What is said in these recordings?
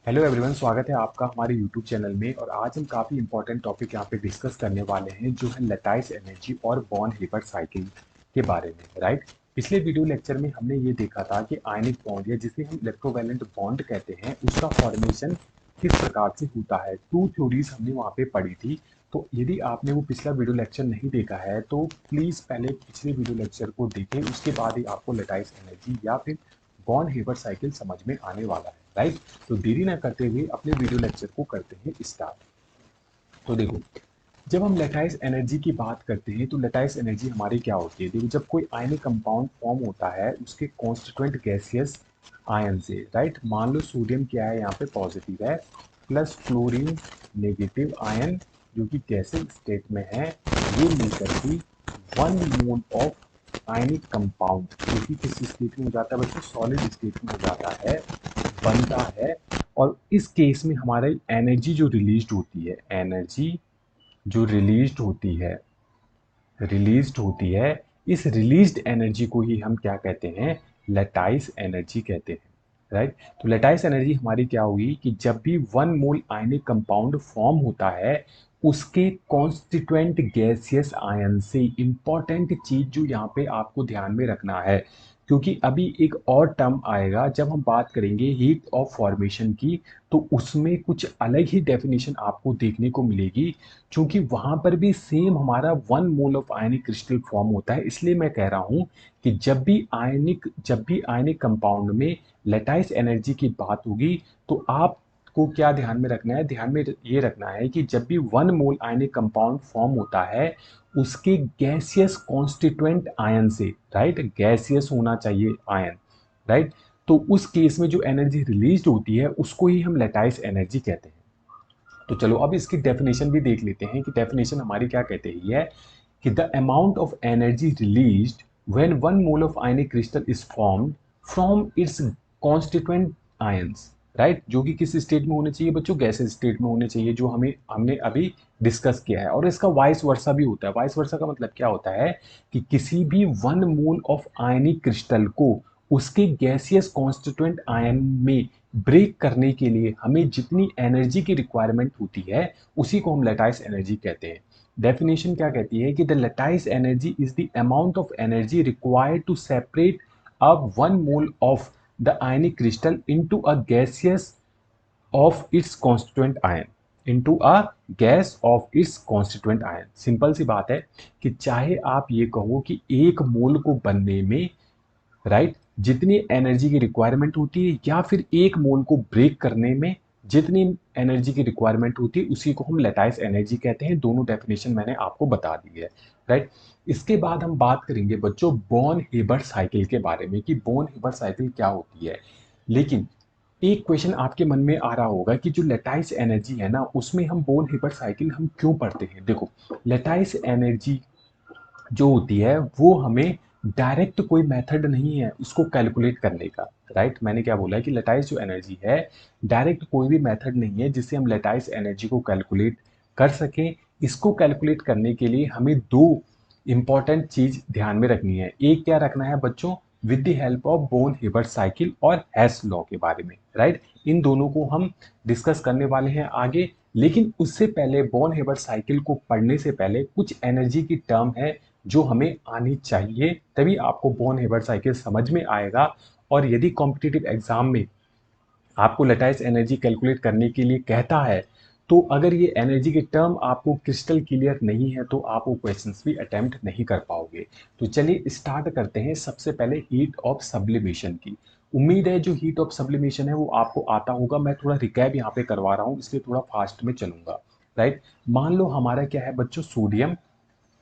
Hello everyone, स्वागत है आपका हमारे यूट्यूब चैनल में। और आज हम काफ़ी इंपॉर्टेंट टॉपिक यहाँ पे डिस्कस करने वाले हैं, जो है लैटिस एनर्जी और बॉर्न हेबर्ट साइकिल के बारे में। राइट। पिछले वीडियो लेक्चर में हमने ये देखा था कि आयनिक बॉन्ड या जिसे हम इलेक्ट्रोवैलेंट बॉन्ड कहते हैं, उसका फॉर्मेशन किस प्रकार से होता है। टू थ्योरीज हमने वहाँ पे पढ़ी थी। तो यदि आपने वो पिछला वीडियो लेक्चर नहीं देखा है तो प्लीज़ पहले पिछले वीडियो लेक्चर को देखें, उसके बाद ही आपको लैटिस एनर्जी या फिर बॉर्न हेबर्ट साइकिल समझ में आने वाला है। राइट। तो देरी ना करते हुए अपने वीडियो लेक्चर को करते हैं स्टार्ट। तो देखो, जब हम लैटिस एनर्जी की बात करते हैं तो लैटिस एनर्जी हमारी क्या होती है। देखो, जब कोई आयनिक कंपाउंड फॉर्म होता है उसके कॉन्स्टिट्यूएंट गैसियस आयन से। राइट। मान लो सोडियम क्या है, यहाँ पे पॉजिटिव है, प्लस फ्लोरीन नेगेटिव आयन जो कि गैसियस स्टेट में है। ये मिलकर ही one mole of ionic compound जो कि किस स्टेट में हो जाता है बच्चों, सॉलिड स्टेट में हो जाता है, बनता है। और इस केस में हमारी एनर्जी जो रिलीज होती है, एनर्जी जो रिलीज्ड होती है, इस रिलीज्ड एनर्जी को ही हम क्या कहते हैं, लैटिस एनर्जी कहते हैं। राइट। तो लैटिस एनर्जी हमारी क्या होगी कि जब भी one mole ionic compound form होता है उसके कॉन्स्टिट्यूएंट गैसियस आयन से। इंपॉर्टेंट चीज जो यहाँ पे आपको ध्यान में रखना है, क्योंकि अभी एक और टर्म आएगा जब हम बात करेंगे हीट ऑफ फॉर्मेशन की, तो उसमें कुछ अलग ही डेफिनेशन आपको देखने को मिलेगी। क्योंकि वहां पर भी सेम हमारा one mole of ionic crystal form होता है। इसलिए मैं कह रहा हूं कि जब भी आयनिक कंपाउंड में लैटिस एनर्जी की बात होगी तो आपको क्या ध्यान में रखना है, ध्यान में ये रखना है कि जब भी one mole ionic compound form होता है उसके गैसियस कॉन्स्टिट्यूएंट आयन से। राइट। गैसियस होना चाहिए आयन। राइट। तो उस केस में जो एनर्जी रिलीज होती है उसको ही हम लैटिस एनर्जी कहते हैं। तो चलो अब इसकी डेफिनेशन भी देख लेते हैं कि डेफिनेशन हमारी क्या कहते हैं। ये है कि the amount of energy released when one mole of ionic crystal is formed from its constituent ions. Right. जो कि किस स्टेट में होने चाहिए बच्चों, गैसेस स्टेट में होने चाहिए, जो हमने अभी डिस्कस किया है। और इसका वाइस वर्सा भी होता है। वाइस वर्सा का मतलब क्या होता है कि किसी भी one mole of ionic crystal को उसके गैसियस कॉन्स्टिट्यूएंट आयन में ब्रेक करने के लिए हमें जितनी एनर्जी की रिक्वायरमेंट होती है उसी को हम लैटिस एनर्जी कहते हैं। डेफिनेशन क्या कहती है कि the lattice energy is the amount of energy required to separate a one mole of the ionic crystal into a gaseous of its constituent ion, into a gas of its constituent ion. Simple सी बात है कि चाहे आप ये कहो कि एक मोल को बनने में, राइट, जितनी एनर्जी की रिक्वायरमेंट होती है, या फिर एक मोल को ब्रेक करने में जितनी एनर्जी की रिक्वायरमेंट होती है उसी को हम लैटिस एनर्जी कहते हैं। दोनों डेफिनेशन मैंने आपको बता दी है। राइट। इसके बाद हम बात करेंगे बच्चों बॉर्न हेबर्ट साइकिल के बारे में कि बॉर्न हेबर्ट साइकिल क्या होती है। लेकिन एक क्वेश्चन आपके मन में आ रहा होगा कि जो लैटिस एनर्जी है ना, उसमें हम बॉर्न हेबर्ट साइकिल हम क्यों पढ़ते हैं। देखो, लैटिस एनर्जी जो होती है वो हमें डायरेक्ट कोई मेथड नहीं है उसको कैलकुलेट करने का। राइट। मैंने क्या बोला है कि लैटिस जो एनर्जी है, डायरेक्ट कोई भी मेथड नहीं है जिससे हम लैटिस एनर्जी को कैलकुलेट कर सकें। इसको कैलकुलेट करने के लिए हमें दो इंपॉर्टेंट चीज ध्यान में रखनी है। एक क्या रखना है बच्चों, with the help of Born Haber cycle और हेस लॉ के बारे में। राइट। इन दोनों को हम डिस्कस करने वाले हैं आगे। लेकिन उससे पहले बॉर्न हेबर्ट साइकिल को पढ़ने से पहले कुछ एनर्जी की टर्म है जो हमें आनी चाहिए, तभी आपको बॉर्न हेबर्ट साइकिल समझ में आएगा। और यदि कॉम्पिटिटिव एग्जाम में आपको लैटिस एनर्जी कैलकुलेट करने के लिए कहता है, तो अगर ये एनर्जी के टर्म आपको क्रिस्टल क्लियर नहीं है तो आप वो क्वेश्चंस भी अटेम्प्ट नहीं कर पाओगे। तो चलिए स्टार्ट करते हैं सबसे पहले हीट ऑफ सब्लिमेशन की। उम्मीद है जो हीट ऑफ सब्लिमेशन है वो आपको आता होगा। मैं थोड़ा रिकैप यहाँ पे करवा रहा हूँ, इसलिए थोड़ा फास्ट में चलूंगा। राइट। मान लो हमारा क्या है बच्चों, सोडियम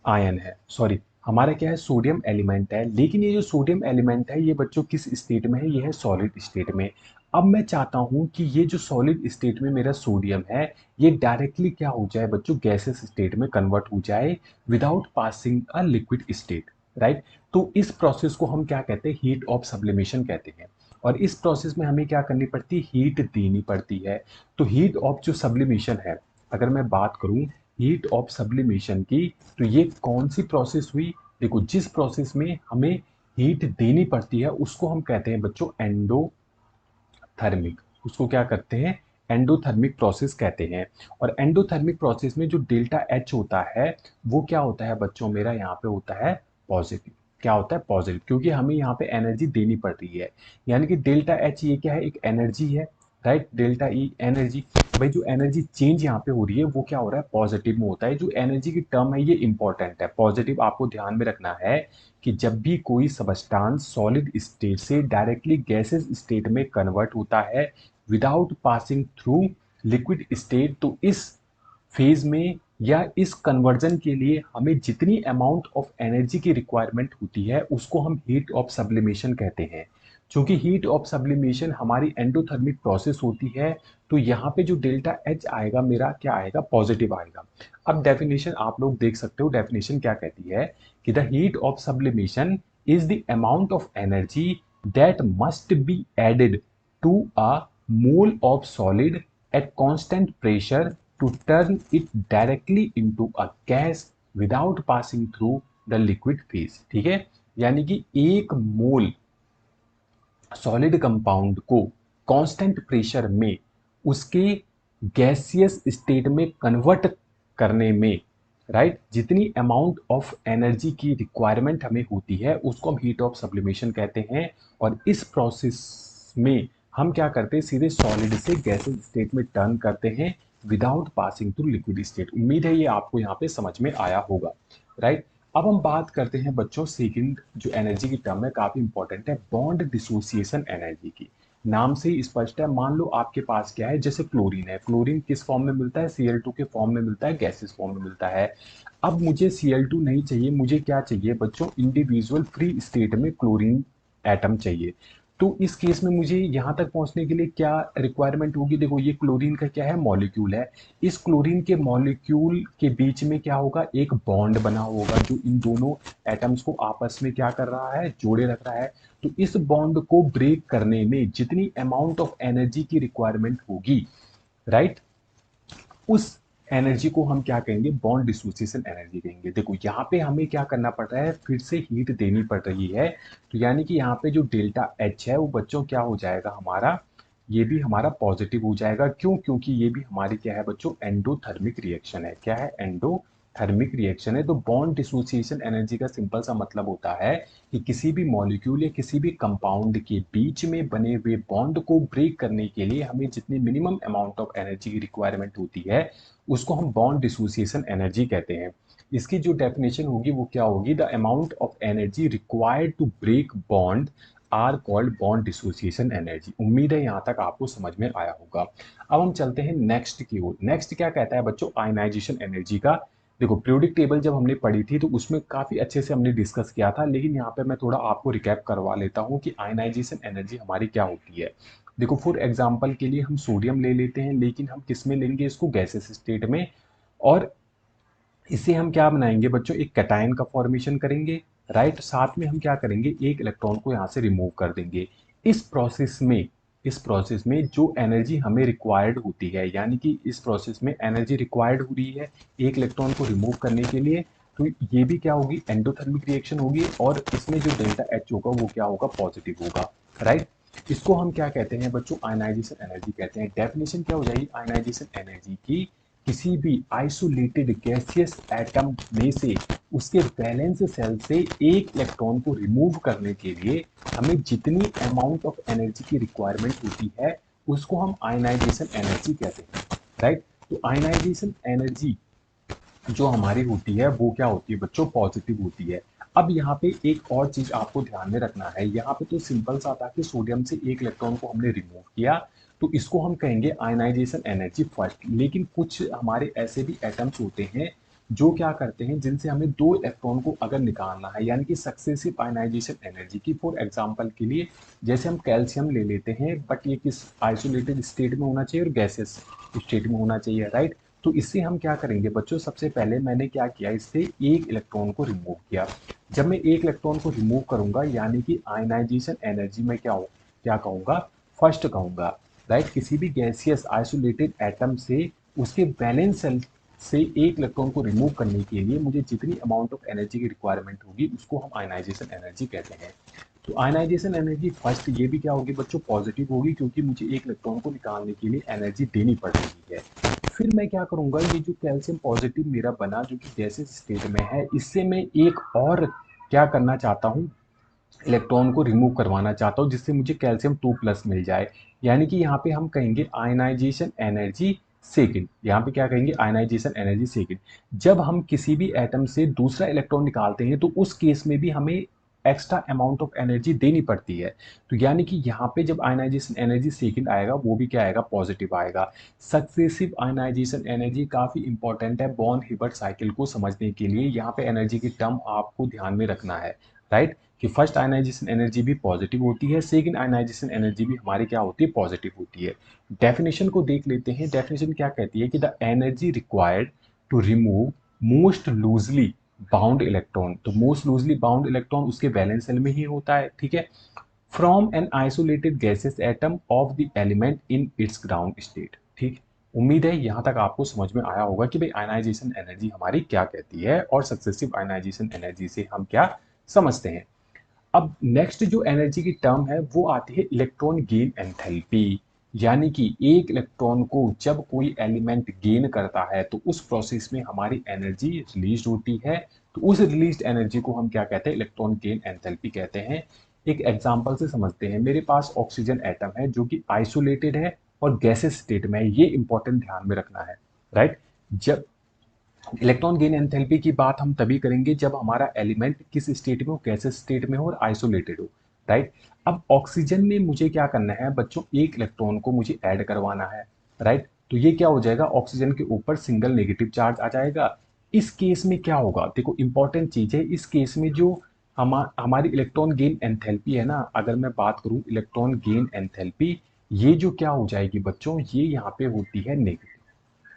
आयन है, सॉरी, हमारा क्या है, सोडियम एलिमेंट है। लेकिन ये जो सोडियम एलिमेंट है ये बच्चों किस स्टेट में है, ये है सॉलिड स्टेट में। अब मैं चाहता हूं कि ये जो सॉलिड स्टेट में मेरा सोडियम है ये डायरेक्टली क्या हो जाए बच्चों, गैसेस स्टेट में कन्वर्ट हो जाए without passing a liquid state. Right. तो इस प्रोसेस को हम क्या कहते हैं, हीट ऑफ सब्लिमेशन कहते हैं। और इस प्रोसेस में हमें क्या करनी पड़ती है, हीट देनी पड़ती है। तो हीट ऑफ जो सब्लिमेशन है, अगर मैं बात करूं हीट ऑफ सब्लिमेशन की, तो ये कौन सी प्रोसेस हुई। देखो, जिस प्रोसेस में हमें हीट देनी पड़ती है उसको हम कहते हैं बच्चों एंडोथर्मिक। उसको क्या करते हैं, एंडोथर्मिक प्रोसेस कहते हैं। और एंडोथर्मिक प्रोसेस में जो डेल्टा एच होता है वो क्या होता है बच्चों, मेरा यहाँ पे होता है पॉजिटिव। क्या होता है? पॉजिटिव, क्योंकि हमें यहाँ पे एनर्जी देनी पड़ रही है। यानी कि डेल्टा एच ये क्या है? एक एनर्जी है, राइट। Delta E energy. भाई जो एनर्जी चेंज यहाँ पे हो रही है वो क्या हो रहा है? पॉजिटिव में होता है। जो एनर्जी की टर्म है ये इंपॉर्टेंट है। पॉजिटिव आपको ध्यान में रखना है कि जब भी कोई सबस्टांस सॉलिड स्टेट से डायरेक्टली गैसेस स्टेट में कन्वर्ट होता है without passing through liquid state, तो इस फेज में या इस कन्वर्जन के लिए हमें जितनी अमाउंट ऑफ एनर्जी की रिक्वायरमेंट होती है उसको हम हीट ऑफ सब्लिमेशन कहते हैं। क्योंकि हीट ऑफ सब्लिमेशन हमारी एंडोथर्मिक प्रोसेस होती है, तो यहाँ पे जो डेल्टा एच आएगा मेरा क्या आएगा? पॉजिटिव आएगा। अब डेफिनेशन आप लोग देख सकते हो, डेफिनेशन क्या कहती है कि the heat of sublimation is the amount of energy that must be added to a mole of solid at constant pressure to turn it directly into a gas without passing through the liquid phase। ठीक है, यानी कि एक मोल solid compound को constant pressure में उसके gaseous state में convert करने में, राइट, जितनी अमाउंट ऑफ एनर्जी की रिक्वायरमेंट हमें होती है उसको हम हीट ऑफ सब्लिमेशन कहते हैं। और इस प्रोसेस में हम क्या करते हैं? सीधे सॉलिड से गैसेस स्टेट में टर्न करते हैं without passing through liquid state. उम्मीद है ये आपको यहाँ पे समझ में आया होगा, राइट। अब हम बात करते हैं बच्चों सेकंड जो एनर्जी की टर्म है, काफी इंपॉर्टेंट है, बॉन्ड डिसोसिएशन एनर्जी की। नाम से ही स्पष्ट है। मान लो आपके पास क्या है, जैसे क्लोरीन है। क्लोरीन किस फॉर्म में मिलता है? Cl2 के फॉर्म में मिलता है, गैसेस फॉर्म में मिलता है। अब मुझे Cl2 नहीं चाहिए, मुझे क्या चाहिए बच्चों? इंडिविजुअल फ्री स्टेट में क्लोरीन एटम चाहिए। तो इस केस में मुझे यहाँ तक पहुंचने के लिए क्या रिक्वायरमेंट होगी? देखो ये क्लोरीन का क्या है? मॉलिक्यूल है। इस क्लोरीन के मॉलिक्यूल के बीच में क्या होगा? एक बॉन्ड बना होगा जो इन दोनों एटम्स को आपस में क्या कर रहा है? जोड़े रख रहा है। तो इस बॉन्ड को ब्रेक करने में जितनी अमाउंट ऑफ एनर्जी की रिक्वायरमेंट होगी, राइट, उस एनर्जी को हम क्या कहेंगे? बॉन्ड डिसोसिएशन एनर्जी कहेंगे। देखो यहाँ पे हमें क्या करना पड़ रहा है? फिर से हीट देनी पड़ रही है। तो यानी कि यहाँ पे जो डेल्टा एच है वो बच्चों क्या हो जाएगा हमारा? ये भी हमारा पॉजिटिव हो जाएगा। क्यों? क्योंकि ये भी हमारी क्या है बच्चों? एंडोथर्मिक रिएक्शन है। क्या है? एंडोथर्मिक रिएक्शन है। तो बॉन्ड डिसोसिएशन एनर्जी का सिंपल सा मतलब होता है कि किसी भी मॉलिक्यूल या किसी भी कंपाउंड के बीच में बने हुए बॉन्ड को ब्रेक करने के लिए हमें जितनी मिनिमम अमाउंट ऑफ एनर्जी की रिक्वायरमेंट होती है उसको हम बॉन्ड डिसोसिएशन एनर्जी कहते हैं। इसकी जो डेफिनेशन होगी वो क्या होगी? The amount of energy required to break bond are called bond dissociation energy. उम्मीद है यहाँ तक आपको समझ में आया होगा। अब हम चलते हैं नेक्स्ट की ओर। नेक्स्ट क्या कहता है बच्चों? आयनाइजेशन एनर्जी का। देखो पीरियोडिक टेबल जब हमने पढ़ी थी तो उसमें काफी अच्छे से हमने डिस्कस किया था, लेकिन यहाँ पे मैं थोड़ा आपको रिकैप करवा लेता हूँ कि आयनाइजेशन एनर्जी हमारी क्या होती है। देखो फॉर एग्जांपल के लिए हम सोडियम ले लेते हैं, लेकिन हम किस में लेंगे इसको? गैसेस स्टेट में। और इससे हम क्या बनाएंगे बच्चों? एक कैटायन का फॉर्मेशन करेंगे, राइट। साथ में हम क्या करेंगे? एक इलेक्ट्रॉन को यहाँ से रिमूव कर देंगे। इस प्रोसेस में इस प्रोसेस में जो एनर्जी हमें रिक्वायर्ड होती है, यानी कि इस प्रोसेस में एनर्जी रिक्वायर्ड हो रही है एक इलेक्ट्रॉन को रिमूव करने के लिए, तो ये भी क्या होगी? एंडोथर्मिक रिएक्शन होगी। और इसमें जो डेल्टा एच होगा वो क्या होगा? पॉजिटिव होगा, राइट। इसको हम क्या कहते हैं बच्चों? आयनाइजेशन एनर्जी कहते हैं। डेफिनेशन क्या हो जाएगी आयनाइजेशन एनर्जी की? किसी भी आइसोलेटेड गैसियस एटम में से उसके वैलेंस सेल से एक इलेक्ट्रॉन को रिमूव करने के लिए हमें जितनी अमाउंट ऑफ एनर्जी की रिक्वायरमेंट होती है उसको हम आयनाइजेशन एनर्जी कहते हैं, राइट। तो आयनाइजेशन एनर्जी जो हमारी होती है वो क्या होती है बच्चों? पॉजिटिव होती है। अब यहाँ पे एक और चीज आपको ध्यान में रखना है। यहाँ पे तो सिंपल सा था कि सोडियम से एक इलेक्ट्रॉन को हमने रिमूव किया, तो इसको हम कहेंगे आयनाइजेशन एनर्जी फर्स्ट। लेकिन कुछ हमारे ऐसे भी एटम्स होते हैं जो क्या करते हैं, जिनसे हमें दो इलेक्ट्रॉन को अगर निकालना है, यानी कि सक्सेसिव आयनाइजेशन एनर्जी की। फॉर एग्जांपल के लिए जैसे हम कैल्शियम ले लेते हैं, बट ये किस आइसोलेटेड स्टेट में होना चाहिए? और गैसेस स्टेट में होना चाहिए, राइट। तो इससे हम क्या करेंगे बच्चों? सबसे पहले मैंने क्या किया, इससे एक इलेक्ट्रॉन को रिमूव किया। जब मैं एक इलेक्ट्रॉन को रिमूव करूंगा यानी कि आयनाइजेशन एनर्जी में क्या कहूंगा? फर्स्ट कहूंगा, राइट। किसी भी गैसियस आइसोलेटेड एटम से उसके वैलेंस सेल से एक इलेक्ट्रॉन को रिमूव करने के लिए मुझे जितनी अमाउंट ऑफ एनर्जी की रिक्वायरमेंट होगी उसको हम आयनाइजेशन एनर्जी कहते हैं। तो आयनाइजेशन एनर्जी फर्स्ट ये भी क्या होगी बच्चों, पॉजिटिव होगी, क्योंकि मुझे एक इलेक्ट्रॉन को निकालने के लिए एनर्जी देनी पड़ रही है। फिर मैं क्या करूंगा, ये जो कैल्शियम पॉजिटिव मेरा बना जो कि गैसेस स्टेट में है, इससे मैं एक और क्या करना चाहता हूँ, इलेक्ट्रॉन को रिमूव करवाना चाहता हूँ, जिससे मुझे कैल्शियम 2+ मिल जाए। यानी कि यहाँ पे हम कहेंगे आयनाइजेशन एनर्जी सेकंड। यहाँ पे क्या कहेंगे, आयनाइजेशन एनर्जी सेकंड। जब हम किसी भी एटम से दूसरा इलेक्ट्रॉन निकालते हैं तो उस केस में भी हमें एक्स्ट्रा अमाउंट ऑफ एनर्जी देनी पड़ती है। तो यानी कि यहाँ पे जब आयनाइजेशन एनर्जी सेकंड आएगा वो भी क्या आएगा, पॉजिटिव आएगा। सक्सेसिव आयनाइजेशन एनर्जी काफ़ी इंपॉर्टेंट है बॉर्न हिबर्ट साइकिल को समझने के लिए। यहाँ पे एनर्जी की टर्म आपको ध्यान में रखना है, राइट, कि फर्स्ट आयनाइजेशन एनर्जी भी पॉजिटिव होती है, सेकंड आयनाइजेशन एनर्जी भी हमारी क्या होती है, पॉजिटिव होती है। डेफिनेशन को देख लेते हैं। डेफिनेशन क्या कहती है कि the energy required to remove most loosely bound electron, तो मोस्ट लूजली बाउंड इलेक्ट्रॉन उसके वैलेंस सेल में ही होता है, ठीक है, from an isolated gaseous atom of the element in its ground state. ठीक, उम्मीद है यहां तक आपको समझ में आया होगा कि भाई आयनाइजेशन एनर्जी हमारी क्या कहती है और सक्सेसिव आयनाइजेशन एनर्जी से हम क्या समझते हैं। अब नेक्स्ट जो एनर्जी की टर्म है वो आती है इलेक्ट्रॉन गेन एंथैल्पी। यानी कि एक इलेक्ट्रॉन को जब कोई एलिमेंट गेन करता है तो उस प्रोसेस में हमारी एनर्जी रिलीज होती है। तो उस रिलीज्ड एनर्जी को हम क्या कहते हैं, इलेक्ट्रॉन गेन एंथैल्पी कहते हैं। एक एग्जांपल से समझते हैं। मेरे पास ऑक्सीजन एटम है जो कि आइसोलेटेड है और गैसेस स्टेट में है, ये इंपॉर्टेंट ध्यान में रखना है, राइट। जब इलेक्ट्रॉन गेन एंथैल्पी की बात हम तभी करेंगे जब हमारा एलिमेंट किस स्टेट में हो, गैसेस स्टेट में हो और आइसोलेटेड हो, राइट। अब ऑक्सीजन में मुझे क्या करना है बच्चों, एक इलेक्ट्रॉन को मुझे ऐड करवाना है, राइट। तो ये क्या हो जाएगा, ऑक्सीजन के ऊपर सिंगल नेगेटिव चार्ज आ जाएगा। इस केस में क्या होगा, देखो इंपॉर्टेंट चीज है, इस केस में जो हमारी इलेक्ट्रॉन गेन एंथैल्पी है ना, अगर मैं बात करूं इलेक्ट्रॉन गेन एंथैल्पी, ये जो क्या हो जाएगी बच्चों, ये यहाँ पे होती है नेगेटिव।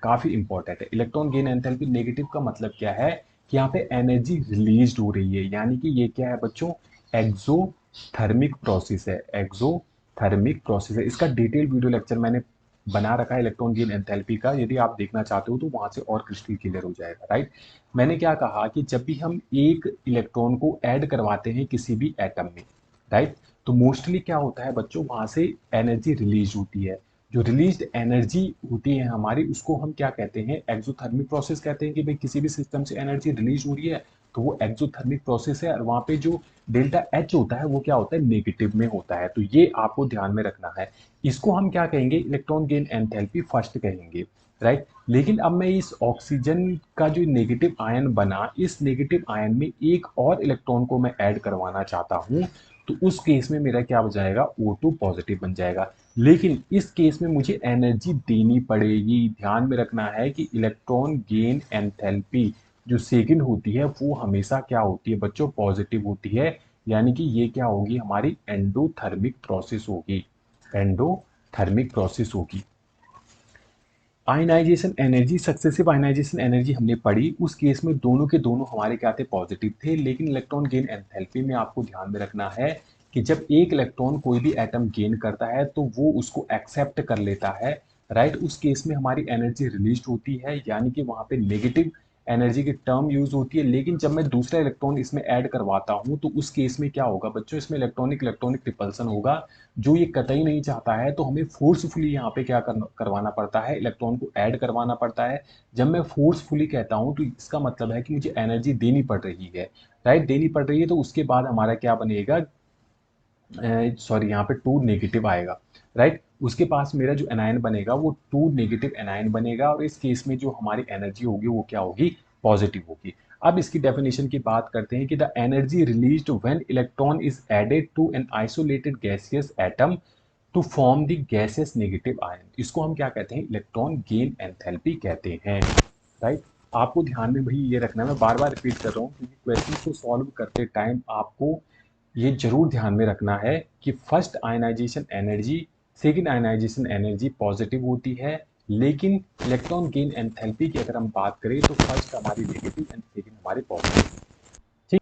काफी इंपॉर्टेंट है। इलेक्ट्रॉन गेन एंथैल्पी नेगेटिव का मतलब क्या है कि यहाँ पे एनर्जी रिलीज हो रही है, यानी कि ये क्या है बच्चों, एक्सोथर्मिक प्रोसेस है। एक्सोथर्मिक प्रोसेस है। इसका डिटेल वीडियो लेक्चर मैंने बना रखा है इलेक्ट्रॉन गेन एंथैल्पी का, यदि आप देखना चाहते हो तो वहां से और क्रिस्टल क्लियर हो जाएगा, राइट। मैंने क्या कहा कि जब भी हम एक इलेक्ट्रॉन को ऐड करवाते हैं किसी भी एटम में, राइट, तो मोस्टली क्या होता है बच्चों, वहां से एनर्जी रिलीज होती है। जो रिलीज्ड एनर्जी होती है हमारी, उसको हम क्या कहते हैं, एक्सोथर्मिक प्रोसेस कहते हैं। कि भाई किसी भी सिस्टम से एनर्जी रिलीज हो रही है तो वो एक्सोथर्मिक प्रोसेस है, और वहां पे जो डेल्टा एच होता है वो क्या होता है, नेगेटिव में होता है। तो ये आपको ध्यान में रखना है। इसको हम क्या कहेंगे, इलेक्ट्रॉन गेन एंथैल्पी फर्स्ट कहेंगे, राइट। लेकिन अब मैं इस ऑक्सीजन का जो नेगेटिव आयन बना, इस नेगेटिव आयन में एक और इलेक्ट्रॉन को मैं ऐड करवाना चाहता हूं, तो उस केस में मेरा क्या हो जाएगा, O2 पॉजिटिव बन जाएगा। लेकिन इस केस में मुझे एनर्जी देनी पड़ेगी। ध्यान में रखना है कि इलेक्ट्रॉन गेन एंथैल्पी जो सेकंड होती है वो हमेशा क्या होती है बच्चों, पॉजिटिव होती है। यानी कि ये क्या होगी, हमारी एंडोथर्मिक प्रोसेस होगी। एंडोथर्मिक प्रोसेस होगी। Ionisation energy, successive ionisation energy हमने पढ़ी, उस केस में दोनों के दोनों हमारे क्या थे, पॉजिटिव थे। लेकिन इलेक्ट्रॉन गेन एंथैल्पी में आपको ध्यान में रखना है कि जब एक इलेक्ट्रॉन कोई भी एटम गेन करता है तो वो उसको एक्सेप्ट कर लेता है, राइट। उस केस में हमारी एनर्जी रिलीज होती है, यानी कि वहां पे नेगेटिव एनर्जी की टर्म यूज होती है। लेकिन जब मैं दूसरा इलेक्ट्रॉन इसमें ऐड करवाता हूं तो उस केस में क्या होगा बच्चों, इसमें इलेक्ट्रॉनिक इलेक्ट्रॉनिक रिपल्सन होगा, जो ये कतई नहीं चाहता है। तो हमें फोर्सफुली यहाँ पे क्या करवाना पड़ता है, इलेक्ट्रॉन को ऐड करवाना पड़ता है। जब मैं फोर्सफुली कहता हूँ तो इसका मतलब है कि मुझे एनर्जी देनी पड़ रही है, राइट, देनी पड़ रही है। तो उसके बाद हमारा क्या बनेगा, सॉरी यहाँ पे 2 नेगेटिव आएगा, राइट। उसके पास मेरा जो एनायन बनेगा वो 2 नेगेटिव एनायन बनेगा, और इस केस में जो हमारी एनर्जी होगी वो क्या होगी, पॉजिटिव होगी। अब इसकी डेफिनेशन की बात करते हैं कि the energy released when electron is added to an isolated gaseous atom to form the gaseous negative ion, इसको हम क्या कहते हैं, इलेक्ट्रॉन गेन एंथैल्पी कहते हैं, राइट। आपको ध्यान में भाई ये रखना है, मैं बार बार रिपीट कर रहा हूँ क्योंकि क्वेश्चन को सॉल्व करते टाइम आपको ये जरूर ध्यान में रखना है कि first ionisation energy, second ionisation energy positive होती है। लेकिन इलेक्ट्रॉन गेन एंथैल्पी की अगर हम बात करें तो फर्स्ट हमारी नेगेटिव एंड सेकंड हमारी पॉजिटिव। ठीक,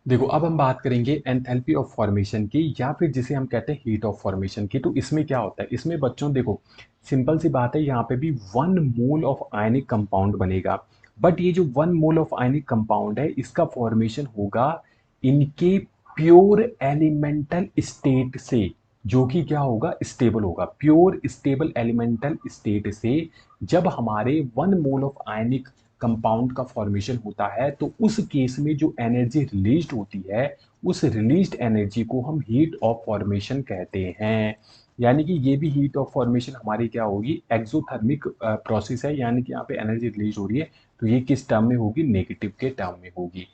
देखो अब हम बात करेंगे एंथैल्पी ऑफ फॉर्मेशन की, या फिर जिसे हम कहते हैं हीट ऑफ फॉर्मेशन की। तो इसमें क्या होता है, इसमें बच्चों देखो सिंपल सी बात है, यहाँ पे भी 1 मोल ऑफ आयनिक कंपाउंड बनेगा। बट ये जो 1 मोल ऑफ आयनिक कंपाउंड है इसका फॉर्मेशन होगा इनके प्योर एलिमेंटल स्टेट से, जो कि क्या होगा, स्टेबल होगा। प्योर स्टेबल एलिमेंटल स्टेट से जब हमारे 1 मोल ऑफ आयनिक कंपाउंड का फॉर्मेशन होता है तो उस केस में जो एनर्जी रिलीज्ड होती है, उस रिलीज्ड एनर्जी को हम हीट ऑफ फॉर्मेशन कहते हैं। यानी कि ये भी हीट ऑफ फॉर्मेशन हमारी क्या होगी, एक्सोथर्मिक प्रोसेस है। यानी कि यहाँ पे एनर्जी रिलीज हो रही है, तो ये किस टर्म में होगी, नेगेटिव के टर्म में होगी।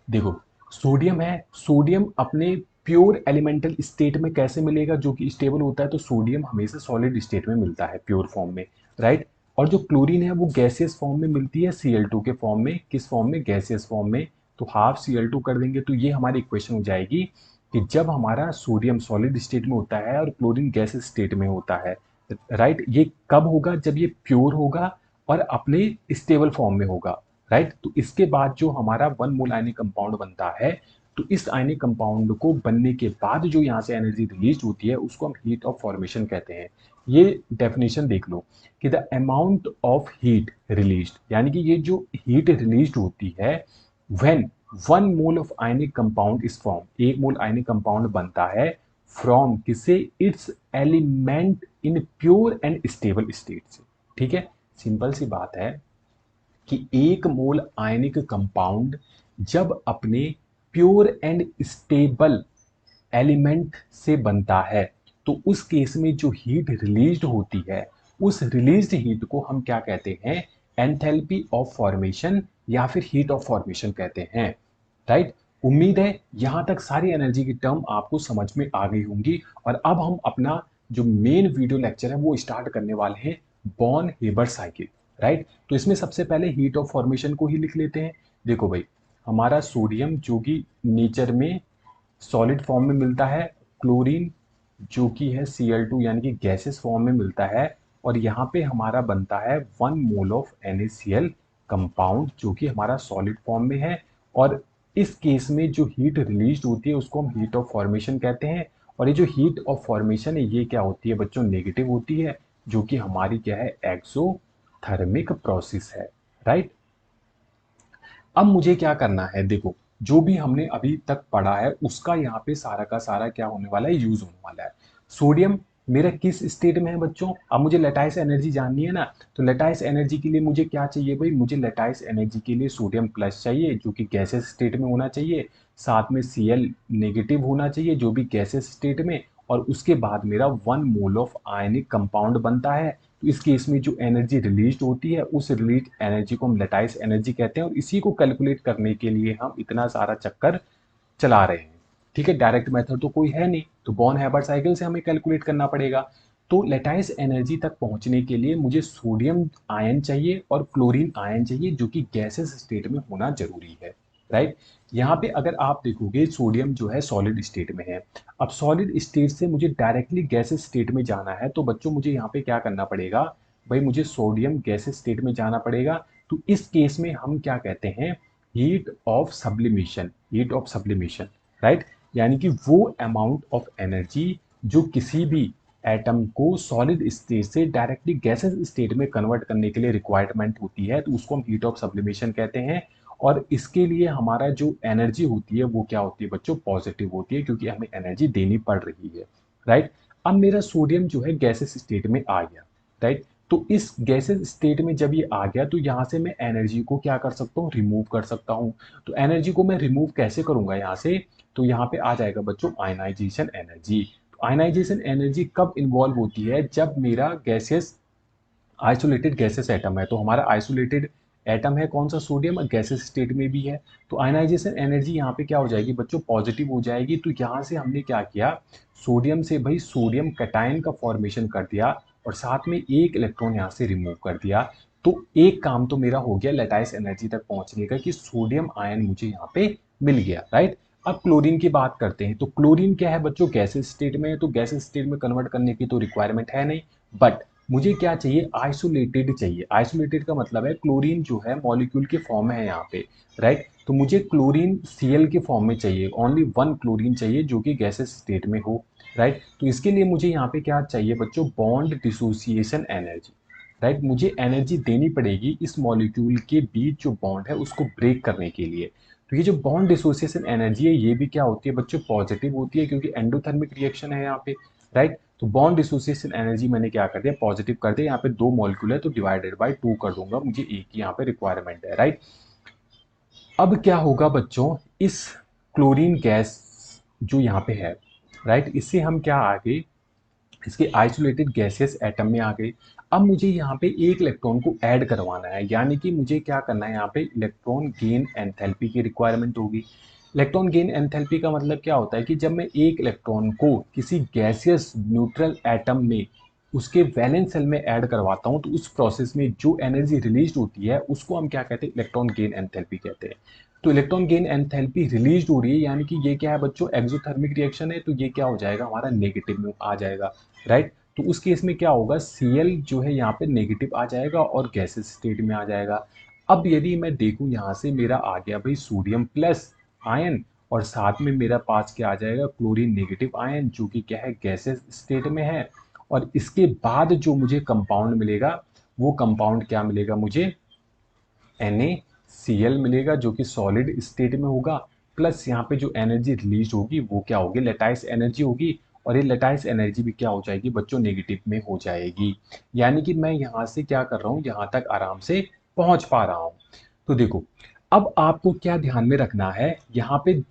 देखो, सोडियम है, सोडियम अपने प्योर एलिमेंटल स्टेट में कैसे मिलेगा, जो कि स्टेबल होता है, तो सोडियम हमेशा सॉलिड स्टेट में मिलता है, प्योर फॉर्म में, राइट। और जो क्लोरीन है वो गैसियस फॉर्म में मिलती है, Cl2 के फॉर्म में। किस फॉर्म में, गैसियस फॉर्म में। तो हाफ Cl2 कर देंगे तो ये हमारी इक्वेशन हो जाएगी कि जब हमारा सोडियम सॉलिड स्टेट में होता है और क्लोरीन गैसियस स्टेट में होता है, राइट। ये कब होगा, जब ये प्योर होगा और अपने स्टेबल फॉर्म में होगा, राइट। तो इसके बाद जो हमारा 1 मोल आयनिक कंपाउंड बनता है, तो इस आयनिक कंपाउंड को बनने के बाद जो यहाँ से एनर्जी रिलीज होती है उसको हम हीट ऑफ फॉर्मेशन कहते हैं। ये डेफिनेशन देख लो कि the amount of heat released, यानी कि ये जो हीट रिलीज्ड होती है when 1 mole of ionic compound is form, 1 mole ionic compound बनता है फ्रॉम किसे, it's element in pure and stable state से। ठीक है, सिंपल सी बात है कि 1 मोल आयनिक कंपाउंड जब अपने प्योर एंड स्टेबल एलिमेंट से बनता है तो उस केस में जो हीट रिलीज्ड होती है, उस रिलीज्ड हीट को हम क्या कहते हैं, एंथैल्पी ऑफ फॉर्मेशन या फिर हीट ऑफ फॉर्मेशन कहते हैं, राइट। उम्मीद है यहां तक सारी एनर्जी की टर्म आपको समझ में आ गई होंगी। और अब हम अपना जो मेन वीडियो लेक्चर है वो स्टार्ट करने वाले हैं, बॉर्न हेबर साइकिल, राइट। तो इसमें सबसे पहले हीट ऑफ फॉर्मेशन को ही लिख लेते हैं। देखो भाई, हमारा सोडियम जो कि नेचर में सॉलिड फॉर्म में मिलता है, क्लोरीन जो कि है Cl2 यानी कि गैसेस फॉर्म में मिलता है, और यहाँ पे हमारा बनता है 1 मोल ऑफ NaCl कंपाउंड जो कि हमारा सॉलिड फॉर्म में है। और इस केस में जो हीट रिलीज होती है उसको हम हीट ऑफ फॉर्मेशन कहते हैं। और ये जो हीट ऑफ फॉर्मेशन है ये क्या होती है बच्चों, नेगेटिव होती है, जो कि हमारी क्या है, एक्सोथर्मिक प्रोसेस है, राइट। अब मुझे क्या करना है, देखो, जो भी हमने अभी तक पढ़ा है उसका यहाँ पे सारा का सारा क्या होने वाला है, यूज होने वाला है। सोडियम मेरा किस स्टेट में है बच्चों, अब मुझे लेटाइस एनर्जी जाननी है ना। तो लेटाइस एनर्जी के लिए मुझे क्या चाहिए भाई, मुझे लेटाइस एनर्जी के लिए सोडियम प्लस चाहिए जो कि गैसेस स्टेट में होना चाहिए, साथ में Cl नेगेटिव होना चाहिए जो भी गैसेस स्टेट में, और उसके बाद मेरा 1 मोल ऑफ आयनिक कंपाउंड बनता है। तो इस केस में जो एनर्जी रिलीज होती है उस रिलीज एनर्जी को हम लेटाइस एनर्जी कहते हैं, और इसी को कैलकुलेट करने के लिए हम इतना सारा चक्कर चला रहे हैं। ठीक है, डायरेक्ट मेथड तो कोई है नहीं, तो बॉर्न हैबर साइकिल से हमें कैलकुलेट करना पड़ेगा। तो लेटाइस एनर्जी तक पहुंचने के लिए मुझे सोडियम आयन चाहिए और क्लोरीन आयन चाहिए जो कि गैसेस स्टेट में होना जरूरी है, राइट। यहाँ पे अगर आप देखोगे सोडियम जो है सॉलिड स्टेट में है। अब सॉलिड स्टेट से मुझे डायरेक्टली गैसेस स्टेट में जाना है, तो बच्चों मुझे यहाँ पे क्या करना पड़ेगा भाई, मुझे सोडियम गैसेस स्टेट में जाना पड़ेगा। तो इस केस में हम क्या कहते हैं, heat of sublimation, heat of sublimation, right. यानी कि वो अमाउंट ऑफ एनर्जी जो किसी भी एटम को सॉलिड स्टेट से डायरेक्टली गैसेस स्टेट में कन्वर्ट करने के लिए रिक्वायरमेंट होती है, तो उसको हम हीट ऑफ सब्लिमेशन कहते हैं। और इसके लिए हमारा जो एनर्जी होती है वो क्या होती है बच्चों, पॉजिटिव होती है, क्योंकि हमें एनर्जी देनी पड़ रही है, राइट। अब मेरा सोडियम जो है गैसेस स्टेट में आ गया, राइट। तो इस गैसेस स्टेट में जब ये आ गया तो यहाँ से मैं एनर्जी को क्या कर सकता हूँ, रिमूव कर सकता हूँ। तो एनर्जी को मैं रिमूव कैसे करूंगा यहाँ से, तो यहाँ पे आ जाएगा बच्चों आयनाइजेशन एनर्जी। तो आयनाइजेशन एनर्जी कब इन्वॉल्व होती है, जब मेरा गैसेस आइसोलेटेड गैसेस एटम है। तो हमारा आइसोलेटेड एटम है कौन सा, सोडियम, गैसेस स्टेट में भी है। तो आयनाइजेशन एनर्जी यहाँ पे क्या हो जाएगी बच्चों, पॉजिटिव हो जाएगी। तो यहाँ से हमने क्या किया, सोडियम से भाई सोडियम कैटायन का फॉर्मेशन कर दिया और साथ में एक इलेक्ट्रॉन यहाँ से रिमूव कर दिया। तो एक काम तो मेरा हो गया लेटाइस एनर्जी तक पहुंचने का कि सोडियम आयन मुझे यहाँ पे मिल गया, राइट। अब क्लोरीन की बात करते हैं। तो क्लोरीन क्या है बच्चों, गैसेस स्टेट में है, तो गैसेस स्टेट में कन्वर्ट करने की तो रिक्वायरमेंट है नहीं, बट मुझे क्या चाहिए, आइसोलेटेड चाहिए। आइसोलेटेड का मतलब है क्लोरीन जो है मॉलिक्यूल के फॉर्म में है यहाँ पे, राइट। तो मुझे क्लोरीन Cl के फॉर्म में चाहिए, ओनली 1 क्लोरीन चाहिए जो कि गैसेस स्टेट में हो, राइट। तो इसके लिए मुझे यहाँ पे क्या चाहिए बच्चों, बॉन्ड डिसोसिएशन एनर्जी, राइट। मुझे एनर्जी देनी पड़ेगी इस मॉलिक्यूल के बीच जो बॉन्ड है उसको ब्रेक करने के लिए। तो ये जो बॉन्ड डिसोसिएशन एनर्जी है ये भी क्या होती है बच्चों, पॉजिटिव होती है, क्योंकि एंडोथर्मिक रिएक्शन है यहाँ पे, राइट। तो बॉन्ड डिसोसिएशन एनर्जी मैंने क्या कर दिया, पॉजिटिव कर दिया। यहाँ पे 2 मॉलिक्यूल है तो डिवाइडेड बाय 2 कर दूंगा, मुझे एक ही यहाँ पे रिक्वायरमेंट है, राइट। अब क्या होगा बच्चों, इस क्लोरीन गैस जो यहाँ पे है, राइट, इससे हम क्या आगे, इसके आइसोलेटेड गैसियस एटम में आ गए। अब मुझे यहाँ पे एक इलेक्ट्रॉन को ऐड करवाना है, यानी कि मुझे क्या करना है, यहाँ पे इलेक्ट्रॉन गेन एंथैल्पी की रिक्वायरमेंट होगी। इलेक्ट्रॉन गेन एंथैल्पी का मतलब क्या होता है कि जब मैं एक इलेक्ट्रॉन को किसी गैसियस न्यूट्रल एटम में उसके वैलेंस शेल में ऐड करवाता हूँ, तो उस प्रोसेस में जो एनर्जी रिलीज होती है उसको हम क्या कहते हैं, इलेक्ट्रॉन गेन एंथैल्पी कहते हैं। तो इलेक्ट्रॉन गेन एंथैल्पी रिलीज हो रही है, यानी कि ये क्या है बच्चों, एक्सोथर्मिक रिएक्शन है, तो ये क्या हो जाएगा, हमारा नेगेटिव में आ जाएगा, राइट। तो उस केस में क्या होगा, Cl जो है यहाँ पे नेगेटिव आ जाएगा और गैसेस स्टेट में आ जाएगा। अब यदि मैं देखूं यहाँ से मेरा आ गया भाई सोडियम प्लस आयन, और साथ में मेरा पास क्या आ जाएगा, क्लोरीन नेगेटिव आयन, जो कि क्या है, गैसेस स्टेट में है। और इसके बाद जो मुझे कंपाउंड मिलेगा, वो कंपाउंड क्या मिलेगा मुझे, NaCl मिलेगा, जो कि सॉलिड स्टेट में होगा। प्लस यहाँ पे जो एनर्जी रिलीज होगी वो क्या होगी, लेटाइस एनर्जी होगी। और ये लेटाइस एनर्जी भी क्या हो जाएगी बच्चों, नेगेटिव में हो जाएगी। यानी कि मैं यहाँ से क्या कर रहा हूँ, यहाँ तक आराम से पहुँच पा रहा हूँ। तो देखो, अब आपको क्या ध्यान में रखना है, यहाँ पे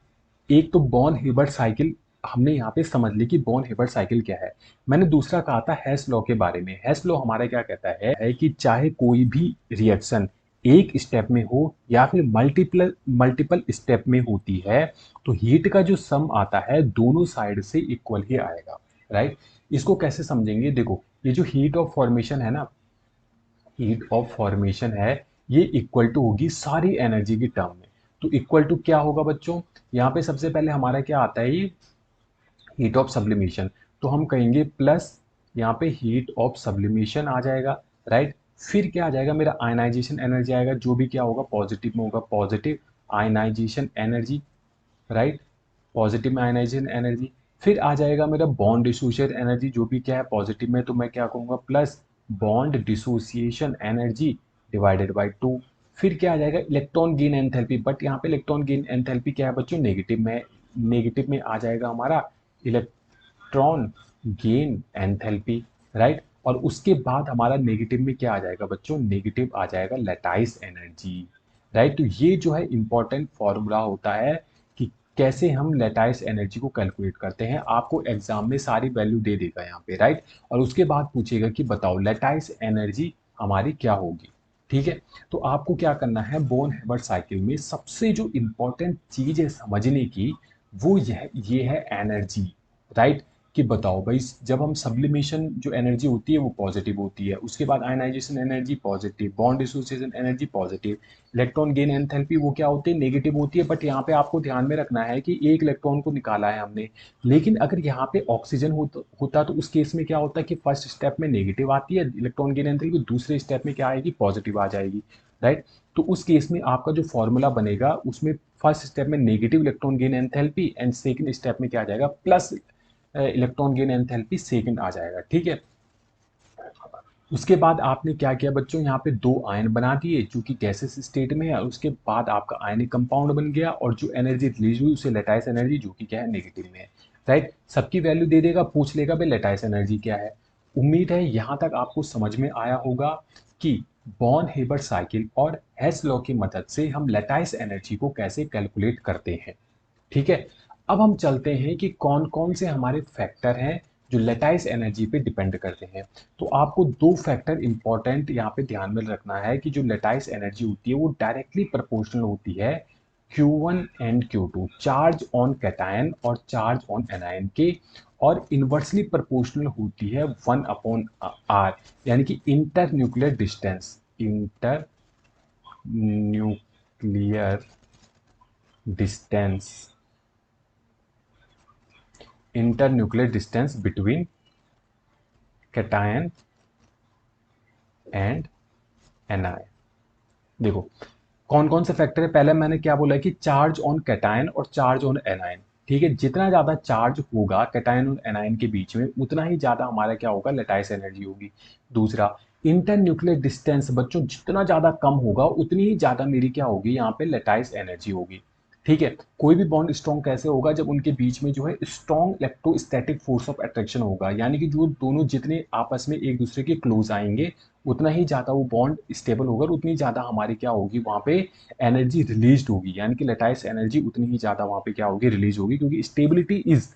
एक तो बॉर्न हिबर्ट साइकिल हमने यहाँ पे समझ ली कि बॉर्न हिबर्ट साइकिल क्या है। मैंने दूसरा कहा था हेस लॉ के बारे में। हेस लॉ हमारा क्या कहता है कि चाहे कोई भी रिएक्शन एक स्टेप में हो या फिर मल्टीपल मल्टीपल स्टेप में होती है, तो हीट का जो सम आता है दोनों साइड से इक्वल ही आएगा, राइट। इसको कैसे समझेंगे, देखो, ये जो हीट ऑफ फॉर्मेशन है ना, हीट ऑफ फॉर्मेशन है, ये इक्वल टू होगी सारी एनर्जी की टर्म में। तो इक्वल टू क्या होगा बच्चों, यहाँ पे सबसे पहले हमारा क्या आता है, ये हीट ऑफ सब्लिमेशन, तो हम कहेंगे प्लस यहाँ पे हीट ऑफ सब्लिमेशन आ जाएगा, राइट। फिर क्या आ जाएगा, मेरा आयनाइजेशन एनर्जी आएगा, जो भी क्या होगा, पॉजिटिव में होगा, positive ionisation energy, right, positive में आयनाइजेशन एनर्जी। फिर आ जाएगा मेरा बॉन्ड डिसोसिएशन एनर्जी, जो भी क्या है, पॉजिटिव में, तो मैं क्या कहूँगा, plus bond dissociation energy divided by 2। फिर क्या आ जाएगा, इलेक्ट्रॉन गेन एंथैल्पी, बट यहाँ पे इलेक्ट्रॉन गेन एंथैल्पी क्या है बच्चों, नेगेटिव में, नेगेटिव में आ जाएगा हमारा इलेक्ट्रॉन गेन एंथैल्पी, राइट। और उसके बाद हमारा नेगेटिव में क्या आ जाएगा बच्चों, नेगेटिव आ जाएगा लैटाइस एनर्जी, राइट। तो ये जो है इंपॉर्टेंट फॉर्मूला होता है कि कैसे हम लैटाइस एनर्जी को कैलकुलेट करते हैं। आपको एग्जाम में सारी वैल्यू दे देगा यहाँ पे, राइट। और उसके बाद पूछेगा कि बताओ लैटाइस एनर्जी हमारी क्या होगी, ठीक है। तो आपको क्या करना है, बोर्न हेबर्ट साइकिल में सबसे जो इंपॉर्टेंट चीज है समझने की, वो ये है एनर्जी, राइट। कि बताओ भाई, जब हम सब्लिमेशन जो एनर्जी होती है वो पॉजिटिव होती है, उसके बाद ionisation energy positive, bond dissociation energy positive, electron gain enthalpy वो क्या होती है, नेगेटिव होती है। बट यहाँ पे आपको ध्यान में रखना है कि एक इलेक्ट्रॉन को निकाला है हमने, लेकिन अगर यहाँ पे ऑक्सीजन होता तो उस केस में क्या होता है कि फर्स्ट स्टेप में नेगेटिव आती है इलेक्ट्रॉन गेन एंथैल्पी, दूसरे स्टेप में क्या आएगी, पॉजिटिव आ जाएगी, राइट। तो उस केस में आपका जो फॉर्मूला बनेगा उसमें फर्स्ट स्टेप में negative electron gain enthalpy and second step में क्या आ जाएगा, plus electron gain enthalpy second आ जाएगा, ठीक है। उसके बाद आपने क्या किया बच्चों, यहाँ पे 2 आयन बना दिए जो कि गैसेस स्टेट में है, उसके बाद आपका आयनिक कंपाउंड बन गया, और जो एनर्जी रिलीज हुई उसे लेटाइस एनर्जी, जो कि क्या है, नेगेटिव में है, राइट। सबकी वैल्यू दे देगा, पूछ लेगा भाई लेटाइस एनर्जी क्या है। उम्मीद है यहाँ तक आपको समझ में आया होगा कि बॉर्न हेबर्ट साइकिल और हेस लॉ की मदद से हम लेटाइस एनर्जी को कैसे कैलकुलेट करते हैं, ठीक है। अब हम चलते हैं कि कौन कौन से हमारे फैक्टर हैं जो लेटाइस एनर्जी पे डिपेंड करते हैं। तो आपको 2 फैक्टर इंपॉर्टेंट यहाँ पे ध्यान में रखना है कि जो लेटाइस एनर्जी होती है वो डायरेक्टली प्रोपोर्शनल होती है Q1 and Q2, charge on cation और चार्ज ऑन एनायन के, और इन्वर्सली प्रोपोर्शनल होती है 1/r, यानी कि inter nuclear distance, inter nuclear distance, internuclear distance between cation and anion। देखो, कौन कौन से फैक्टर है, पहले मैंने क्या बोला कि चार्ज ऑन कैटायन और चार्ज ऑन एनायन, ठीक है। जितना ज्यादा चार्ज होगा कैटायन और एनायन के बीच में, उतना ही ज्यादा हमारा क्या होगा, लेटाइस एनर्जी होगी। दूसरा, इंटर न्यूक्लियर डिस्टेंस बच्चों जितना ज्यादा कम होगा उतनी ही ज्यादा मेरी क्या होगी, यहाँ पे लेटाइस एनर्जी होगी, ठीक है। कोई भी बॉन्ड स्ट्रॉन्ग कैसे होगा, जब उनके बीच में जो है strong electrostatic force of attraction होगा, यानी कि जो दोनों जितने आपस में एक दूसरे के क्लोज आएंगे उतना ही ज़्यादा वो बॉन्ड स्टेबल होगा और उतनी ज़्यादा हमारी क्या होगी वहाँ पे एनर्जी रिलीज होगी, यानी कि लेटाइस एनर्जी उतनी ही ज़्यादा वहाँ पे क्या होगी रिलीज होगी, क्योंकि स्टेबिलिटी इज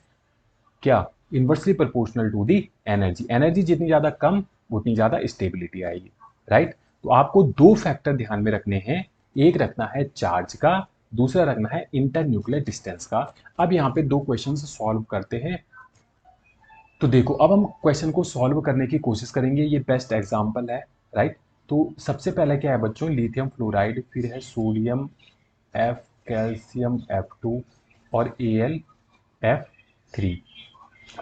क्या inversely proportional to the energy. Energy जितनी ज़्यादा कम उतनी ज़्यादा स्टेबिलिटी आएगी, राइट। तो आपको दो फैक्टर ध्यान में रखने हैं, एक रखना है चार्ज का, दूसरा रखना है इंटर न्यूक्लियर डिस्टेंस का। अब यहाँ पे दो क्वेश्चन सॉल्व करते हैं। तो देखो अब हम क्वेश्चन को सॉल्व करने की कोशिश करेंगे, ये बेस्ट एग्जांपल है, राइट। तो सबसे पहले क्या है बच्चों, लिथियम फ्लोराइड, फिर है सोडियम एफ, कैल्शियम F2 और AlF3।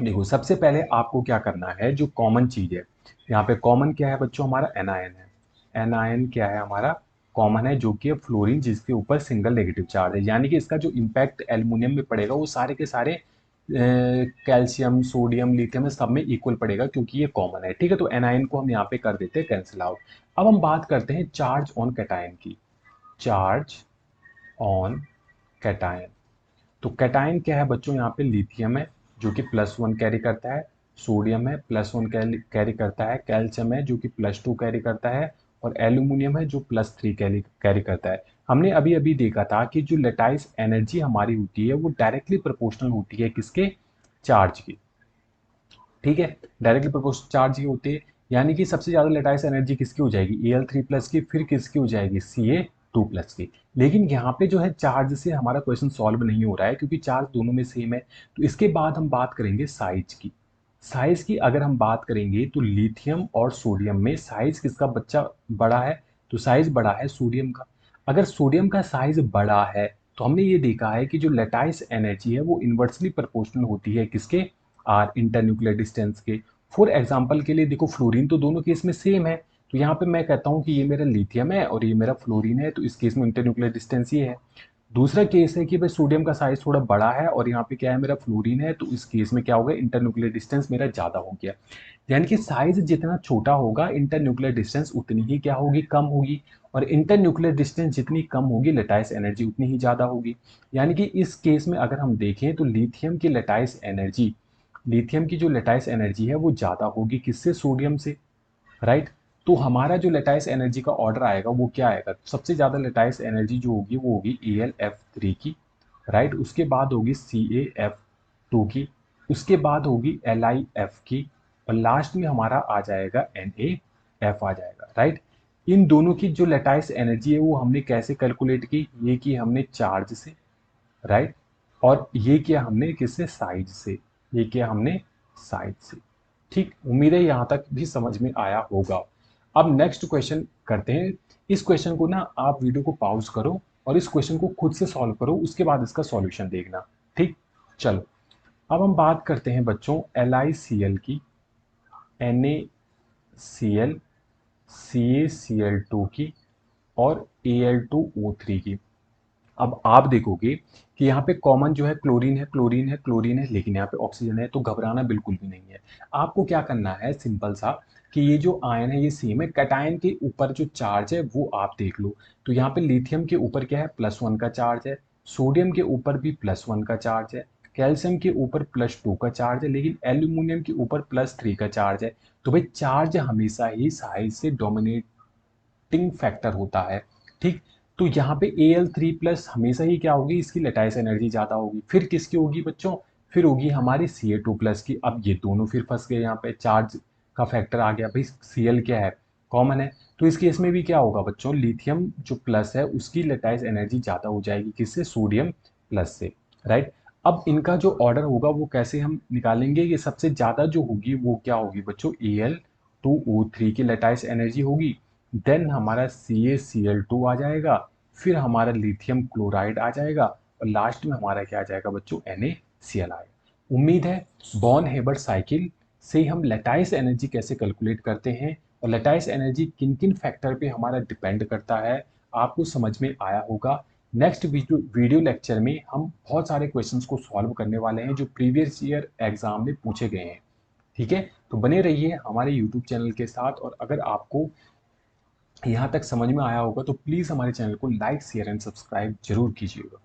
देखो सबसे पहले आपको क्या करना है, जो कॉमन चीज है यहाँ पे, कॉमन क्या है बच्चों, हमारा एनायन है। एनायन क्या है हमारा, कॉमन है, जो कि फ्लोरीन जिसके ऊपर सिंगल नेगेटिव चार्ज है, यानी कि इसका जो इम्पैक्ट एल्युमिनियम में पड़ेगा वो सारे के सारे कैल्शियम सोडियम लिथियम में सब में इक्वल पड़ेगा, क्योंकि ये कॉमन है। ठीक है, तो एनायन को हम यहाँ पे कर देते हैं कैंसिल आउट। अब हम बात करते हैं चार्ज ऑन कैटायन की। चार्ज ऑन कैटायन, तो कैटायन क्या है बच्चों, यहाँ पे लिथियम है जो कि +1 कैरी करता है, सोडियम है +1 कैरी करता है, कैल्शियम है जो कि +2 कैरी करता है, और एल्यूमिनियम है जो +3 कैरी करता है। हमने अभी अभी देखा था कि जो लेटाइस एनर्जी हमारी होती है वो डायरेक्टली प्रोपोर्शनल होती है किसके, चार्ज की। ठीक है, डायरेक्टली प्रोपोर्शनल चार्ज की होती है, यानी कि सबसे ज्यादा लेटाइस एनर्जी किसकी हो जाएगी, Al3+ की, फिर किसकी हो जाएगी, Ca2+ की। लेकिन यहाँ पे जो है चार्ज से हमारा क्वेश्चन सॉल्व नहीं हो रहा है, क्योंकि चार्ज दोनों में सेम है। तो इसके बाद हम बात करेंगे साइज की। साइज की अगर हम बात करेंगे तो लिथियम और सोडियम में साइज किसका बच्चा बड़ा है, तो साइज बड़ा है सोडियम का। अगर सोडियम का साइज बड़ा है तो हमने ये देखा है कि जो लेटाइस एनर्जी है वो इन्वर्सली प्रोपोर्शनल होती है किसके, आर इंटरन्यूक्लियर डिस्टेंस के। फॉर एग्जाम्पल के लिए देखो, फ्लोरीन तो दोनों केस में सेम है, तो यहाँ पे मैं कहता हूँ कि ये मेरा लिथियम है और ये मेरा फ्लोरीन है, तो इस केस में इंटरन्यूक्लियर डिस्टेंस ये है। दूसरा केस है कि भाई सोडियम का साइज थोड़ा बड़ा है और यहाँ पे क्या है मेरा फ्लोरीन है, तो इस केस में क्या होगा, इंटरन्यूक्लियर डिस्टेंस मेरा ज़्यादा हो गया। यानी कि साइज जितना छोटा होगा इंटरन्यूक्लियर डिस्टेंस उतनी ही क्या होगी, कम होगी, और इंटरन्यूक्लियर डिस्टेंस जितनी कम होगी लेटाइस एनर्जी उतनी ही ज़्यादा होगी। यानी कि इस केस में अगर हम देखें तो लिथियम की जो लेटाइस एनर्जी है वो ज़्यादा होगी किससे, सोडियम से, राइट। तो हमारा जो लेटाइस एनर्जी का ऑर्डर आएगा वो क्या आएगा, सबसे ज़्यादा लेटाइस एनर्जी जो होगी वो होगी AlF3 की, राइट। उसके बाद होगी CaF2 की, उसके बाद होगी LiF की, और लास्ट में हमारा आ जाएगा NaF आ जाएगा, राइट। इन दोनों की जो लेटाइस एनर्जी है वो हमने कैसे कैलकुलेट की, ये की हमने चार्ज से, राइट, और ये किया हमने किससे, साइज से, ये किया हमने साइज से। ठीक, उम्मीद है यहाँ तक भी समझ में आया होगा। अब नेक्स्ट क्वेश्चन करते हैं। इस क्वेश्चन को ना आप वीडियो को पॉज करो और इस क्वेश्चन को खुद से सॉल्व करो, उसके बाद इसका सॉल्यूशन देखना। ठीक, चलो अब हम बात करते हैं बच्चों LiCl की, NaCl, CaCl2 की, और Al2O3 की। अब आप देखोगे कि यहाँ पे कॉमन जो है क्लोरीन है, क्लोरीन है, क्लोरीन है, लेकिन यहाँ पे ऑक्सीजन है, तो घबराना बिल्कुल भी नहीं है। आपको क्या करना है, सिंपल सा, कि ये जो आयन है ये सेम है, कैटायन के ऊपर जो चार्ज है वो आप देख लो। तो यहाँ पे लिथियम के ऊपर क्या है, +1 का चार्ज है, सोडियम के ऊपर भी +1 का चार्ज है, कैल्शियम के ऊपर +2 का चार्ज है, लेकिन एल्यूमिनियम के ऊपर +3 का चार्ज है। तो भाई चार्ज हमेशा ही साइज से डोमिनेटिंग फैक्टर होता है। ठीक, तो यहाँ पे Al3+ हमेशा ही क्या होगी, इसकी लेटाइस एनर्जी ज़्यादा होगी। फिर किसकी होगी बच्चों, फिर होगी हमारी Ca2+ की। अब ये दोनों फिर फंस गए, यहाँ पे चार्ज का फैक्टर आ गया भाई, Cl क्या है, कॉमन है। तो इस केस में भी क्या होगा बच्चों, लिथियम जो प्लस है उसकी लेटाइस एनर्जी ज़्यादा हो जाएगी किससे, सोडियम प्लस से, राइट। अब इनका जो ऑर्डर होगा वो कैसे हम निकालेंगे, ये सबसे ज़्यादा जो होगी वो क्या होगी बच्चों, Al2O3 की लेटाइस एनर्जी होगी, देन हमारा CaCl2 आ जाएगा, फिर हमारा लिथियम क्लोराइड आ जाएगा, और लास्ट में हमारा क्या आ जाएगा बच्चों, NaCl आएगा। उम्मीद है बॉर्न हेबर्ट साइकिल से हम लेटाइस एनर्जी कैसे कैलकुलेट करते हैं और लेटाइस एनर्जी किन किन फैक्टर पे हमारा डिपेंड करता है आपको समझ में आया होगा। नेक्स्ट वीडियो लेक्चर में हम बहुत सारे क्वेश्चंस को सॉल्व करने वाले हैं जो प्रीवियस ईयर एग्जाम में पूछे गए हैं। ठीक है, तो बने रहिए हमारे यूट्यूब चैनल के साथ, और अगर आपको यहाँ तक समझ में आया होगा तो प्लीज़ हमारे चैनल को लाइक शेयर एंड सब्सक्राइब जरूर कीजिएगा।